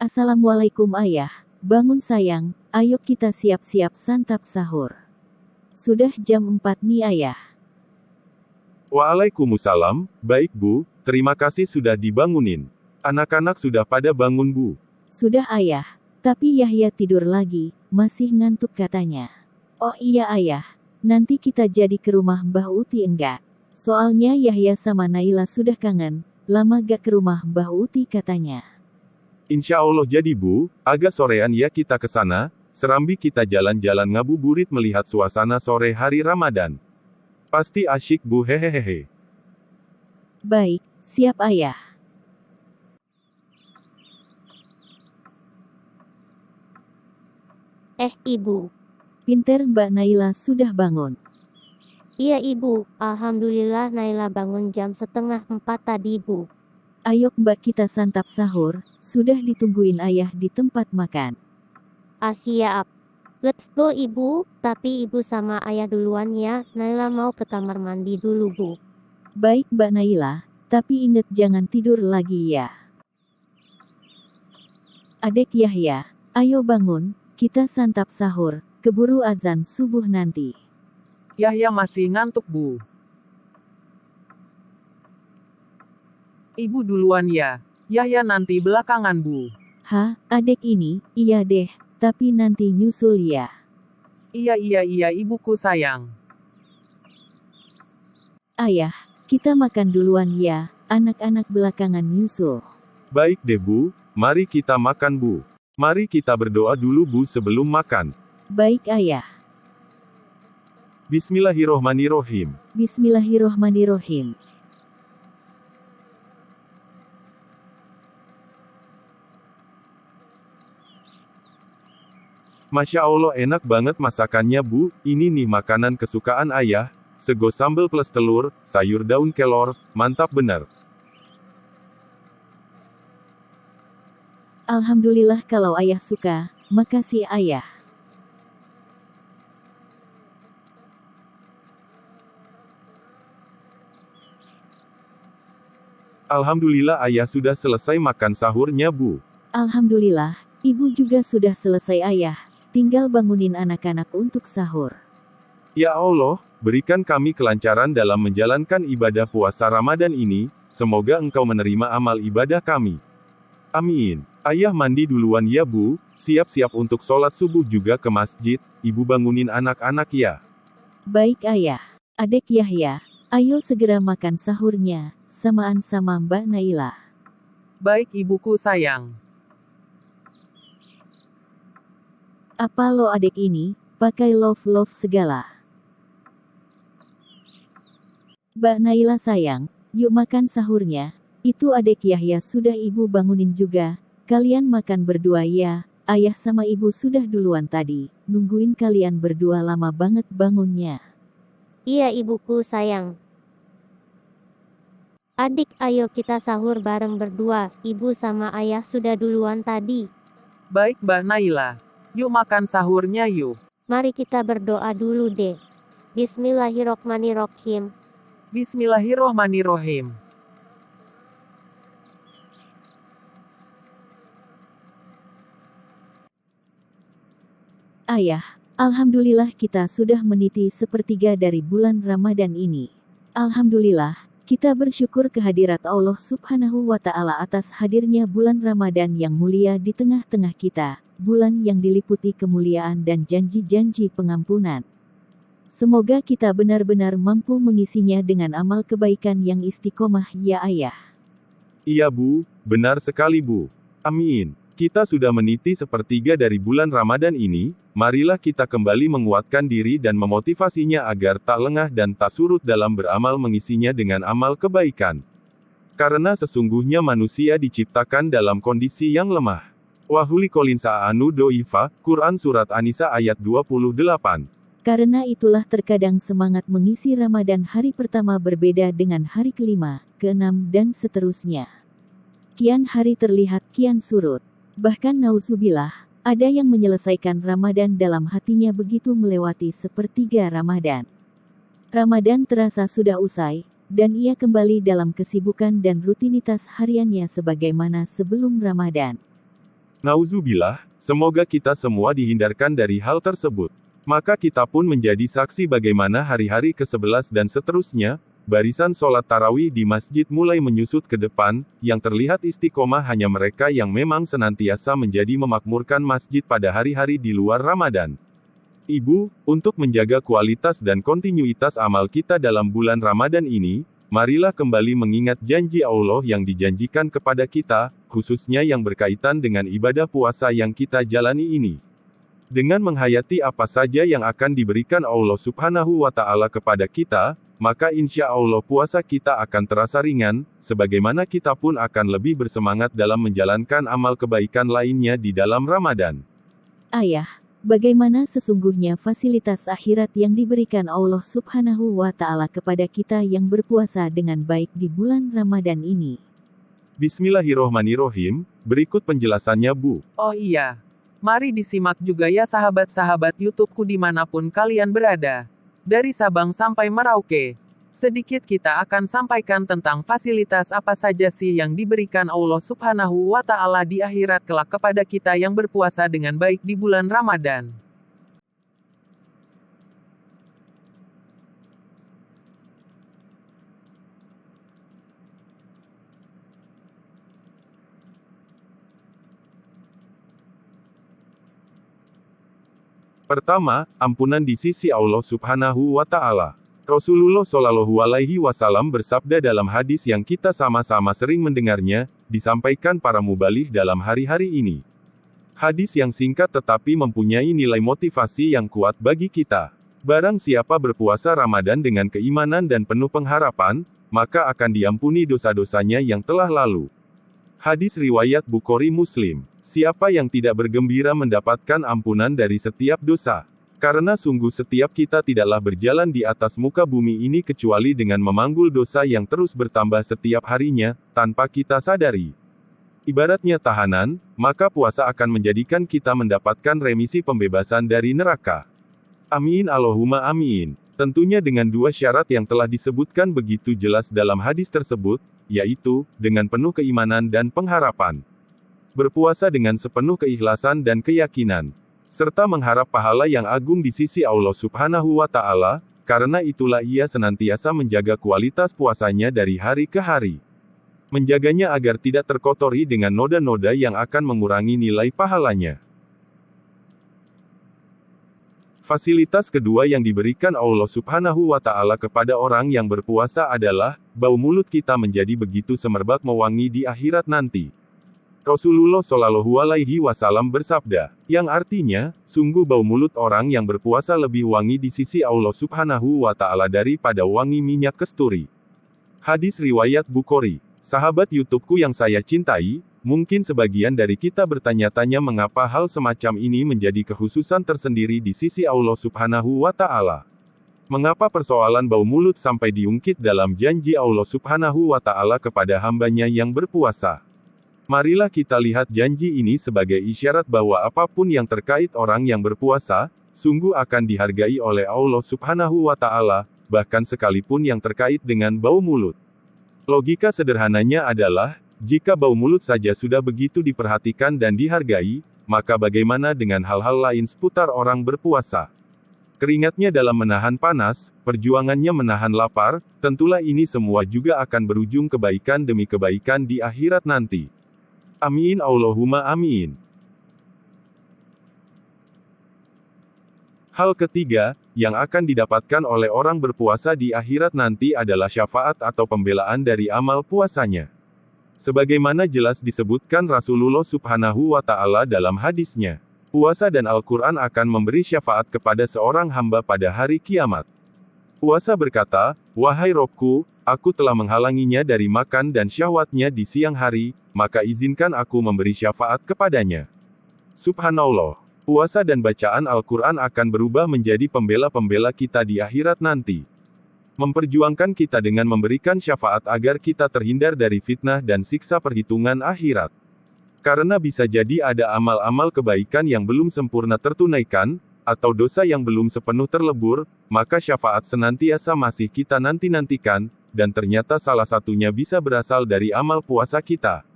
Assalamualaikum ayah, bangun sayang, ayo kita siap-siap santap sahur. Sudah jam 4 nih ayah. Waalaikumsalam, baik Bu, terima kasih sudah dibangunin. Anak-anak sudah pada bangun Bu. Sudah ayah, tapi Yahya tidur lagi, masih ngantuk katanya. Oh iya ayah, nanti kita jadi ke rumah Mbah Uti enggak? Soalnya Yahya sama Naila sudah kangen, lama gak ke rumah Mbah Uti katanya. Insya Allah jadi Bu, agak sorean ya kita ke sana, serambi kita jalan-jalan ngabuburit melihat suasana sore hari Ramadan. Pasti asyik Bu hehehehe. Baik, siap ayah. Ibu. Pinter Mbak Naila sudah bangun. Iya Ibu, Alhamdulillah Naila bangun jam 3:30 tadi Bu. Ayo Mbak kita santap sahur, sudah ditungguin ayah di tempat makan. Siap. Let's go Ibu, tapi Ibu sama ayah duluan ya, Naila mau ke kamar mandi dulu Bu. Baik Mbak Naila, tapi inget jangan tidur lagi ya. Adek Yahya, ayo bangun, kita santap sahur, keburu azan subuh nanti. Yahya masih ngantuk Bu. Ibu duluan ya, Yahya nanti belakangan Bu. Hah, adek ini, iya deh, tapi nanti nyusul ya. Iya ibuku sayang. Ayah, kita makan duluan ya, anak-anak belakangan nyusul. Baik deh Bu, mari kita makan Bu. Mari kita berdoa dulu Bu sebelum makan. Baik ayah. Bismillahirrohmanirrohim. Bismillahirrohmanirrohim. Masya Allah enak banget masakannya Bu, ini nih makanan kesukaan ayah, sego sambal plus telur, sayur daun kelor, mantap bener. Alhamdulillah kalau ayah suka, makasih ayah. Alhamdulillah ayah sudah selesai makan sahurnya Bu. Alhamdulillah, ibu juga sudah selesai ayah, tinggal bangunin anak-anak untuk sahur. Ya Allah, berikan kami kelancaran dalam menjalankan ibadah puasa Ramadan ini, semoga Engkau menerima amal ibadah kami. Amin. Ayah mandi duluan ya Bu, siap-siap untuk sholat subuh juga ke masjid, ibu bangunin anak-anak ya. Baik ayah. Adek Yahya, ayo segera makan sahurnya, samaan sama Mbak Naila. Baik ibuku sayang. Apa lo adek ini, pakai love segala. Mbak Naila sayang, yuk makan sahurnya. Itu adek Yahya sudah ibu bangunin juga. Kalian makan berdua ya, ayah sama ibu sudah duluan tadi. Nungguin kalian berdua lama banget bangunnya. Iya ibuku sayang. Adik ayo kita sahur bareng berdua, ibu sama ayah sudah duluan tadi. Baik Mbak Naila. Yuk makan sahurnya yuk. Mari kita berdoa dulu deh. Bismillahirrohmanirrohim. Bismillahirrohmanirrohim. Ayah, alhamdulillah kita sudah meniti sepertiga dari bulan Ramadan ini. Alhamdulillah, kita bersyukur kehadirat Allah Subhanahu wa Ta'ala atas hadirnya bulan Ramadan yang mulia di tengah-tengah kita, bulan yang diliputi kemuliaan dan janji-janji pengampunan. Semoga kita benar-benar mampu mengisinya dengan amal kebaikan yang istiqomah ya ayah. Iya Bu, benar sekali Bu. Amin. Kita sudah meniti sepertiga dari bulan Ramadan ini, marilah kita kembali menguatkan diri dan memotivasinya agar tak lengah dan tak surut dalam beramal mengisinya dengan amal kebaikan. Karena sesungguhnya manusia diciptakan dalam kondisi yang lemah. Wahulikolin sa'anu do'ifa, Quran Surat An-Nisa ayat 28. Karena itulah terkadang semangat mengisi Ramadan hari pertama berbeda dengan hari kelima, keenam dan seterusnya. Kian hari terlihat kian surut. Bahkan nauzubillah, ada yang menyelesaikan Ramadan dalam hatinya begitu melewati sepertiga Ramadan. Ramadan terasa sudah usai, dan ia kembali dalam kesibukan dan rutinitas hariannya sebagaimana sebelum Ramadan. Nauzubillah, semoga kita semua dihindarkan dari hal tersebut. Maka kita pun menjadi saksi bagaimana hari-hari ke-11 dan seterusnya, barisan sholat tarawih di masjid mulai menyusut ke depan, yang terlihat istiqomah hanya mereka yang memang senantiasa menjadi memakmurkan masjid pada hari-hari di luar Ramadan. Ibu, untuk menjaga kualitas dan kontinuitas amal kita dalam bulan Ramadan ini, marilah kembali mengingat janji Allah yang dijanjikan kepada kita, khususnya yang berkaitan dengan ibadah puasa yang kita jalani ini. Dengan menghayati apa saja yang akan diberikan Allah Subhanahu wa Ta'ala kepada kita, maka insya Allah puasa kita akan terasa ringan, sebagaimana kita pun akan lebih bersemangat dalam menjalankan amal kebaikan lainnya di dalam Ramadan. Ayah, bagaimana sesungguhnya fasilitas akhirat yang diberikan Allah Subhanahu wa Ta'ala kepada kita yang berpuasa dengan baik di bulan Ramadan ini? Bismillahirrohmanirrohim, berikut penjelasannya Bu. Oh iya. Mari disimak juga ya sahabat-sahabat YouTubeku dimanapun kalian berada. Dari Sabang sampai Merauke. Sedikit kita akan sampaikan tentang fasilitas apa saja sih yang diberikan Allah Subhanahu wa Ta'ala di akhirat kelak kepada kita yang berpuasa dengan baik di bulan Ramadan. Pertama, ampunan di sisi Allah Subhanahu wa Ta'ala. Rasulullah Shallallahu Alaihi Wasallam bersabda dalam hadis yang kita sama-sama sering mendengarnya, disampaikan para mubaligh dalam hari-hari ini. Hadis yang singkat tetapi mempunyai nilai motivasi yang kuat bagi kita. Barang siapa berpuasa Ramadan dengan keimanan dan penuh pengharapan, maka akan diampuni dosa-dosanya yang telah lalu. Hadis riwayat Bukhari Muslim. Siapa yang tidak bergembira mendapatkan ampunan dari setiap dosa? Karena sungguh setiap kita tidaklah berjalan di atas muka bumi ini kecuali dengan memanggul dosa yang terus bertambah setiap harinya, tanpa kita sadari. Ibaratnya tahanan, maka puasa akan menjadikan kita mendapatkan remisi pembebasan dari neraka. Amin Allahumma amin. Tentunya dengan dua syarat yang telah disebutkan begitu jelas dalam hadis tersebut, yaitu, dengan penuh keimanan dan pengharapan. Berpuasa dengan sepenuh keikhlasan dan keyakinan. Serta mengharap pahala yang agung di sisi Allah Subhanahu wa Ta'ala, karena itulah ia senantiasa menjaga kualitas puasanya dari hari ke hari. Menjaganya agar tidak terkotori dengan noda-noda yang akan mengurangi nilai pahalanya. Fasilitas kedua yang diberikan Allah Subhanahu wa Ta'ala kepada orang yang berpuasa adalah, bau mulut kita menjadi begitu semerbak mewangi di akhirat nanti. Rasulullah Shallallahu Alaihi Wasallam bersabda, yang artinya, sungguh bau mulut orang yang berpuasa lebih wangi di sisi Allah Subhanahu wa Ta'ala daripada wangi minyak kasturi. Hadis riwayat Bukhari. Sahabat YouTubeku yang saya cintai, mungkin sebagian dari kita bertanya-tanya mengapa hal semacam ini menjadi kekhususan tersendiri di sisi Allah Subhanahu wa Ta'ala. Mengapa persoalan bau mulut sampai diungkit dalam janji Allah Subhanahu wa Ta'ala kepada hambanya yang berpuasa? Marilah kita lihat janji ini sebagai isyarat bahwa apapun yang terkait orang yang berpuasa, sungguh akan dihargai oleh Allah Subhanahu wa Ta'ala, bahkan sekalipun yang terkait dengan bau mulut. Logika sederhananya adalah, jika bau mulut saja sudah begitu diperhatikan dan dihargai, maka bagaimana dengan hal-hal lain seputar orang berpuasa? Keringatnya dalam menahan panas, perjuangannya menahan lapar, tentulah ini semua juga akan berujung kebaikan demi kebaikan di akhirat nanti. Amin Allahumma amin. Hal ketiga, yang akan didapatkan oleh orang berpuasa di akhirat nanti adalah syafaat atau pembelaan dari amal puasanya. Sebagaimana jelas disebutkan Rasulullah Subhanahu wa Ta'ala dalam hadisnya, puasa dan Al-Quran akan memberi syafaat kepada seorang hamba pada hari kiamat. Puasa berkata, wahai Robku, aku telah menghalanginya dari makan dan syahwatnya di siang hari, maka izinkan aku memberi syafaat kepadanya. Subhanallah. Puasa dan bacaan Al-Quran akan berubah menjadi pembela-pembela kita di akhirat nanti. Memperjuangkan kita dengan memberikan syafaat agar kita terhindar dari fitnah dan siksa perhitungan akhirat. Karena bisa jadi ada amal-amal kebaikan yang belum sempurna tertunaikan, atau dosa yang belum sepenuh terlebur, maka syafaat senantiasa masih kita nanti-nantikan, dan ternyata salah satunya bisa berasal dari amal puasa kita.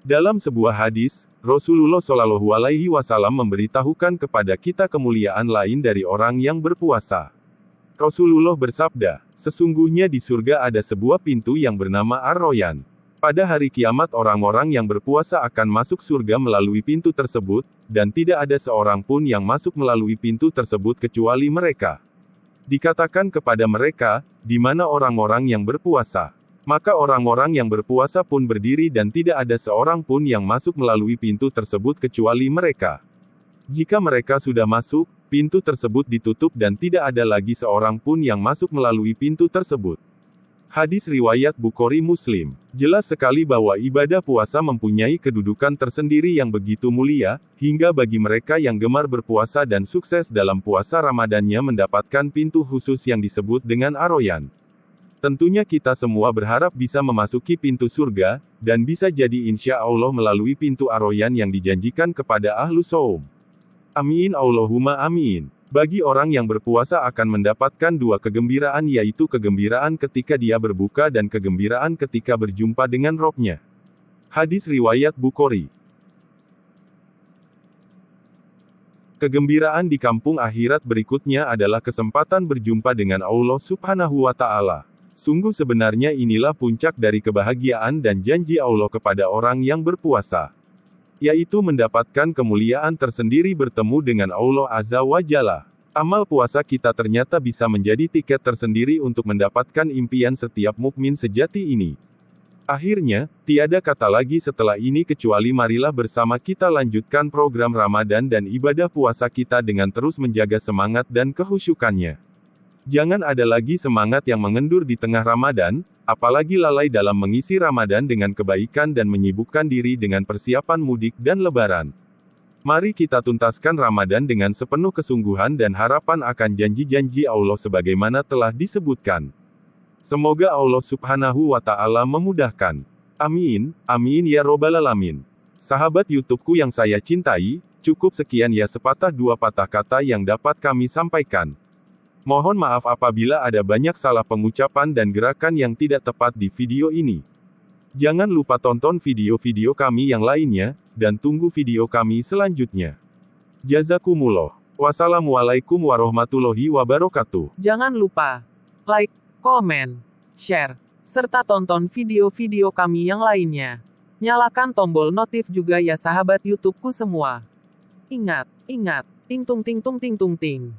Dalam sebuah hadis, Rasulullah Shallallahu Alaihi Wasallam memberitahukan kepada kita kemuliaan lain dari orang yang berpuasa. Rasulullah bersabda, sesungguhnya di surga ada sebuah pintu yang bernama Ar-Royan. Pada hari kiamat orang-orang yang berpuasa akan masuk surga melalui pintu tersebut, dan tidak ada seorang pun yang masuk melalui pintu tersebut kecuali mereka. Dikatakan kepada mereka, di mana orang-orang yang berpuasa? Maka orang-orang yang berpuasa pun berdiri dan tidak ada seorang pun yang masuk melalui pintu tersebut kecuali mereka. Jika mereka sudah masuk, pintu tersebut ditutup dan tidak ada lagi seorang pun yang masuk melalui pintu tersebut. Hadis riwayat Bukhari Muslim. Jelas sekali bahwa ibadah puasa mempunyai kedudukan tersendiri yang begitu mulia, hingga bagi mereka yang gemar berpuasa dan sukses dalam puasa Ramadannya mendapatkan pintu khusus yang disebut dengan Ar-Royan. Tentunya kita semua berharap bisa memasuki pintu surga, dan bisa jadi insya Allah melalui pintu Ar-Royan yang dijanjikan kepada ahlu shaum. Amin Allahumma amin. Bagi orang yang berpuasa akan mendapatkan dua kegembiraan, yaitu kegembiraan ketika dia berbuka dan kegembiraan ketika berjumpa dengan Robnya. Hadis riwayat Bukhari. Kegembiraan di kampung akhirat berikutnya adalah kesempatan berjumpa dengan Allah Subhanahu wa Ta'ala. Sungguh sebenarnya inilah puncak dari kebahagiaan dan janji Allah kepada orang yang berpuasa, yaitu mendapatkan kemuliaan tersendiri bertemu dengan Allah Azza wa Jalla. Amal puasa kita ternyata bisa menjadi tiket tersendiri untuk mendapatkan impian setiap mukmin sejati ini. Akhirnya, tiada kata lagi setelah ini kecuali marilah bersama kita lanjutkan program Ramadan dan ibadah puasa kita dengan terus menjaga semangat dan kehusyukannya. Jangan ada lagi semangat yang mengendur di tengah Ramadan, apalagi lalai dalam mengisi Ramadan dengan kebaikan dan menyibukkan diri dengan persiapan mudik dan lebaran. Mari kita tuntaskan Ramadan dengan sepenuh kesungguhan dan harapan akan janji-janji Allah sebagaimana telah disebutkan. Semoga Allah Subhanahu wa Ta'ala memudahkan. Amin, amin ya robbal alamin. Sahabat YouTubeku yang saya cintai, cukup sekian ya sepatah dua patah kata yang dapat kami sampaikan. Mohon maaf apabila ada banyak salah pengucapan dan gerakan yang tidak tepat di video ini. Jangan lupa tonton video-video kami yang lainnya, dan tunggu video kami selanjutnya. Jazakumullah. Wassalamualaikum warahmatullahi wabarakatuh. Jangan lupa like, komen, share, serta tonton video-video kami yang lainnya. Nyalakan tombol notif juga ya sahabat YouTubeku semua. Ingat, ting tung ting tung ting tung ting.